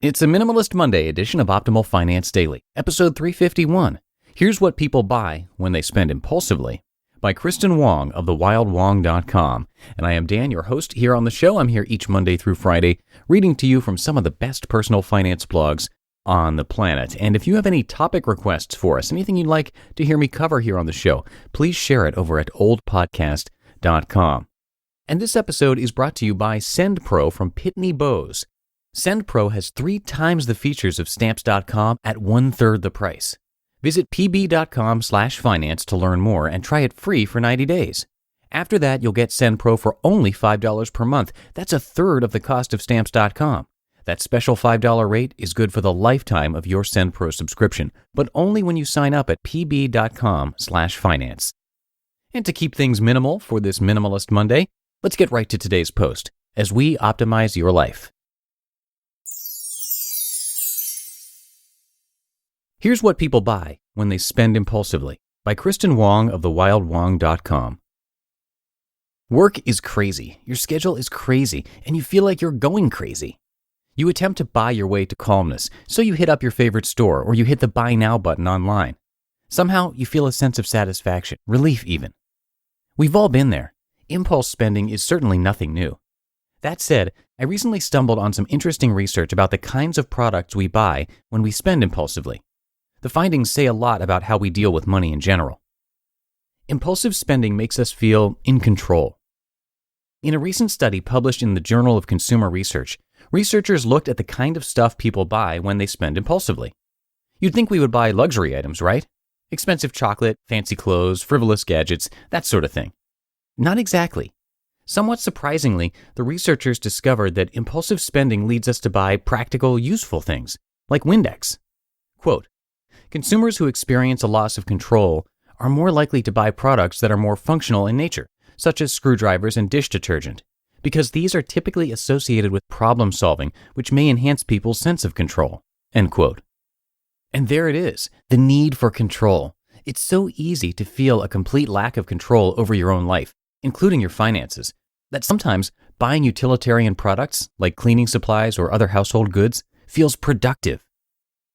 It's a Minimalist Monday edition of Optimal Finance Daily, episode 351. Here's what people buy when they spend impulsively, by Kristin Wong of thewildwong.com. And I am Dan, your host here on the show. I'm here each Monday through Friday, reading to you from some of the best personal finance blogs on the planet. And if you have any topic requests for us, anything you'd like to hear me cover here on the show, please share it over at oldpodcast.com. And this episode is brought to you by SendPro from Pitney Bowes. SendPro has 3 times the features of Stamps.com at 1/3 the price. Visit pb.com/finance to learn more and try it free for 90 days. After that, you'll get SendPro for only $5 per month. That's 1/3 of the cost of Stamps.com. That special $5 rate is good for the lifetime of your SendPro subscription, but only when you sign up at pb.com/finance. And to keep things minimal for this Minimalist Monday, let's get right to today's post as we optimize your life. Here's what people buy when they spend impulsively, by Kristin Wong of thewildwong.com. Work is crazy, your schedule is crazy, and you feel like you're going crazy. You attempt to buy your way to calmness, so you hit up your favorite store or you hit the Buy Now button online. Somehow, you feel a sense of satisfaction, relief even. We've all been there. Impulse spending is certainly nothing new. That said, I recently stumbled on some interesting research about the kinds of products we buy when we spend impulsively. The findings say a lot about how we deal with money in general. Impulsive spending makes us feel in control. In a recent study published in the Journal of Consumer Research, researchers looked at the kind of stuff people buy when they spend impulsively. You'd think we would buy luxury items, right? Expensive chocolate, fancy clothes, frivolous gadgets, that sort of thing. Not exactly. Somewhat surprisingly, the researchers discovered that impulsive spending leads us to buy practical, useful things, like Windex. Quote, consumers who experience a loss of control are more likely to buy products that are more functional in nature, such as screwdrivers and dish detergent, because these are typically associated with problem solving, which may enhance people's sense of control. End quote. And there it is, the need for control. It's so easy to feel a complete lack of control over your own life, including your finances, that sometimes buying utilitarian products, like cleaning supplies or other household goods, feels productive.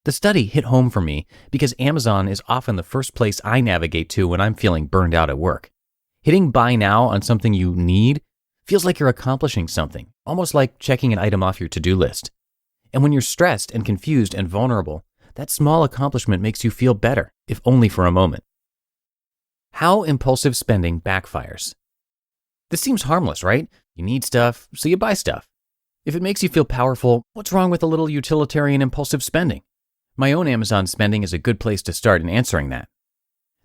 The study hit home for me because Amazon is often the first place I navigate to when I'm feeling burned out at work. Hitting buy now on something you need feels like you're accomplishing something, almost like checking an item off your to-do list. And when you're stressed and confused and vulnerable, that small accomplishment makes you feel better, if only for a moment. How impulsive spending backfires. This seems harmless, right? You need stuff, so you buy stuff. If it makes you feel powerful, what's wrong with a little utilitarian impulsive spending? My own Amazon spending is a good place to start in answering that.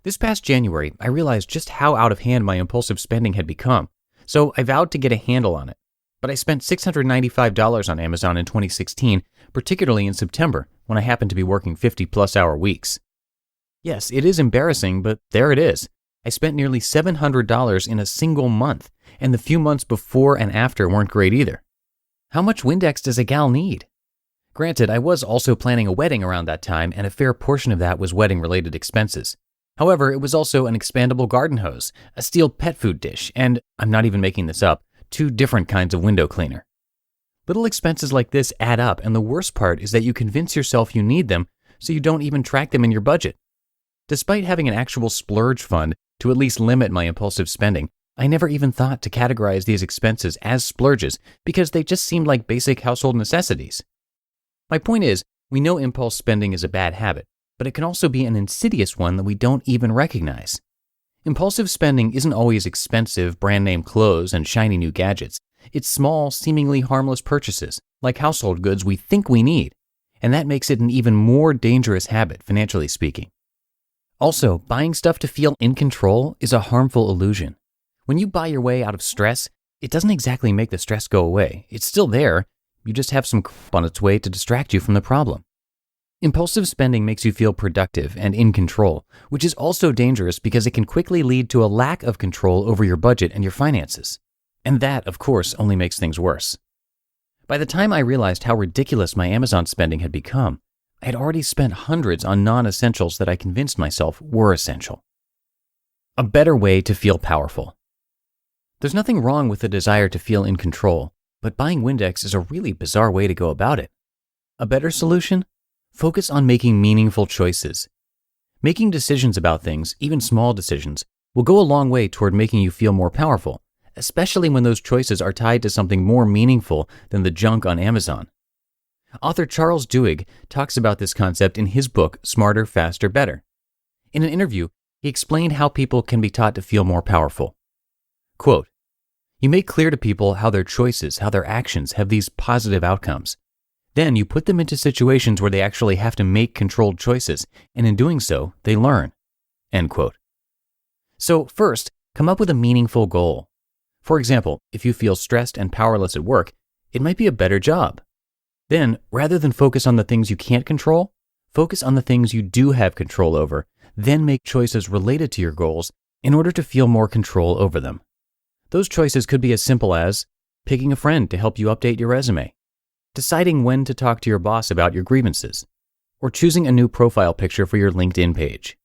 This past January, I realized just how out of hand my impulsive spending had become, so I vowed to get a handle on it. But I spent $695 on Amazon in 2016, particularly in September, when I happened to be working 50-plus hour weeks. Yes, it is embarrassing, but there it is. I spent nearly $700 in a single month, and the few months before and after weren't great either. How much Windex does a gal need? Granted, I was also planning a wedding around that time, and a fair portion of that was wedding-related expenses. However, it was also an expandable garden hose, a steel pet food dish, and, I'm not even making this up, 2 different kinds of window cleaner. Little expenses like this add up, and the worst part is that you convince yourself you need them, so you don't even track them in your budget. Despite having an actual splurge fund to at least limit my impulsive spending, I never even thought to categorize these expenses as splurges because they just seemed like basic household necessities. My point is, we know impulse spending is a bad habit, but it can also be an insidious one that we don't even recognize. Impulsive spending isn't always expensive brand-name clothes and shiny new gadgets. It's small, seemingly harmless purchases, like household goods we think we need, and that makes it an even more dangerous habit, financially speaking. Also, buying stuff to feel in control is a harmful illusion. When you buy your way out of stress, it doesn't exactly make the stress go away. It's still there. You just have some crap on its way to distract you from the problem. Impulsive spending makes you feel productive and in control, which is also dangerous because it can quickly lead to a lack of control over your budget and your finances. And that, of course, only makes things worse. By the time I realized how ridiculous my Amazon spending had become, I had already spent hundreds on non-essentials that I convinced myself were essential. A better way to feel powerful. There's nothing wrong with the desire to feel in control, but buying Windex is a really bizarre way to go about it. A better solution? Focus on making meaningful choices. Making decisions about things, even small decisions, will go a long way toward making you feel more powerful, especially when those choices are tied to something more meaningful than the junk on Amazon. Author Charles Duhigg talks about this concept in his book, Smarter, Faster, Better. In an interview, he explained how people can be taught to feel more powerful. Quote, "You make clear to people how their choices, how their actions have these positive outcomes. Then you put them into situations where they actually have to make controlled choices, and in doing so, they learn." End quote. So first, come up with a meaningful goal. For example, if you feel stressed and powerless at work, it might be a better job. Then, rather than focus on the things you can't control, focus on the things you do have control over, then make choices related to your goals in order to feel more control over them. Those choices could be as simple as picking a friend to help you update your resume, deciding when to talk to your boss about your grievances, or choosing a new profile picture for your LinkedIn page.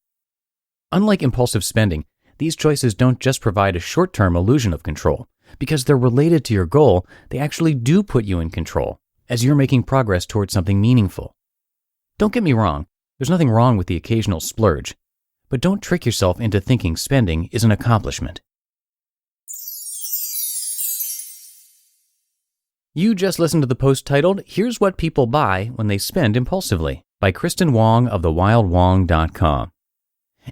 Unlike impulsive spending, these choices don't just provide a short-term illusion of control. Because they're related to your goal, they actually do put you in control, as you're making progress towards something meaningful. Don't get me wrong, there's nothing wrong with the occasional splurge, but don't trick yourself into thinking spending is an accomplishment. You just listened to the post titled, "Here's What People Buy When They Spend Impulsively" by Kristin Wong of thewildwong.com.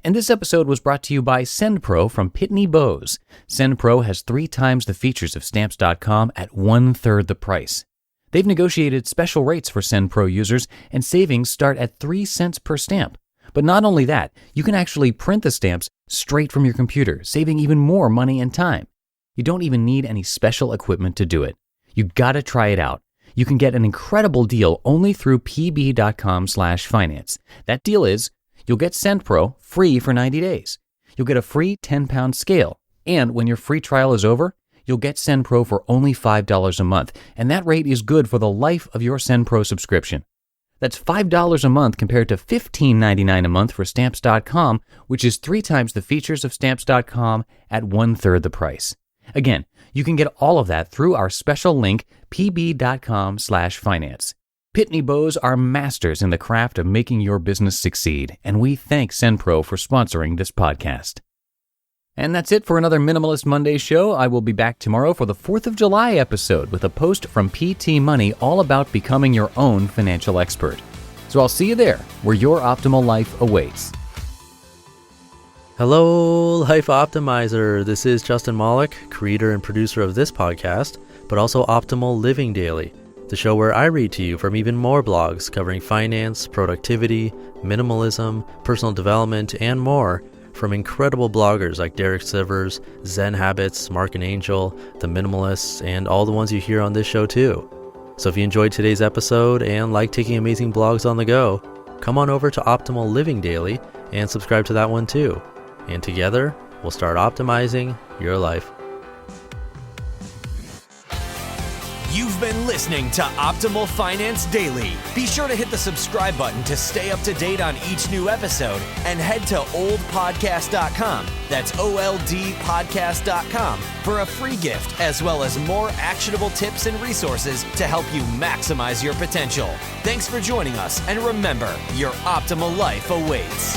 And this episode was brought to you by SendPro from Pitney Bowes. SendPro has 3 times the features of Stamps.com at 1/3 the price. They've negotiated special rates for SendPro users, and savings start at 3 cents per stamp. But not only that, you can actually print the stamps straight from your computer, saving even more money and time. You don't even need any special equipment to do it. You gotta try it out. You can get an incredible deal only through pb.com/finance. That deal is, you'll get SendPro free for 90 days. You'll get a free 10-pound scale. And when your free trial is over, you'll get SendPro for only $5 a month. And that rate is good for the life of your SendPro subscription. That's $5 a month compared to $15.99 a month for Stamps.com, which is 3 times the features of Stamps.com at 1/3 the price. Again, you can get all of that through our special link, pb.com/finance. Pitney Bowes are masters in the craft of making your business succeed, and we thank SendPro for sponsoring this podcast. And that's it for another Minimalist Monday show. I will be back tomorrow for the 4th of July episode with a post from PT Money all about becoming your own financial expert. So I'll see you there, where your optimal life awaits. Hello, Life Optimizer. This is Justin Malik, creator and producer of this podcast, but also Optimal Living Daily, the show where I read to you from even more blogs covering finance, productivity, minimalism, personal development, and more from incredible bloggers like Derek Sivers, Zen Habits, Mark and Angel, The Minimalists, and all the ones you hear on this show too. So if you enjoyed today's episode and like taking amazing blogs on the go, come on over to Optimal Living Daily and subscribe to that one too. And together, we'll start optimizing your life. You've been listening to Optimal Finance Daily. Be sure to hit the subscribe button to stay up to date on each new episode, and head to oldpodcast.com, that's OLDpodcast.com, for a free gift as well as more actionable tips and resources to help you maximize your potential. Thanks for joining us, and remember, your optimal life awaits.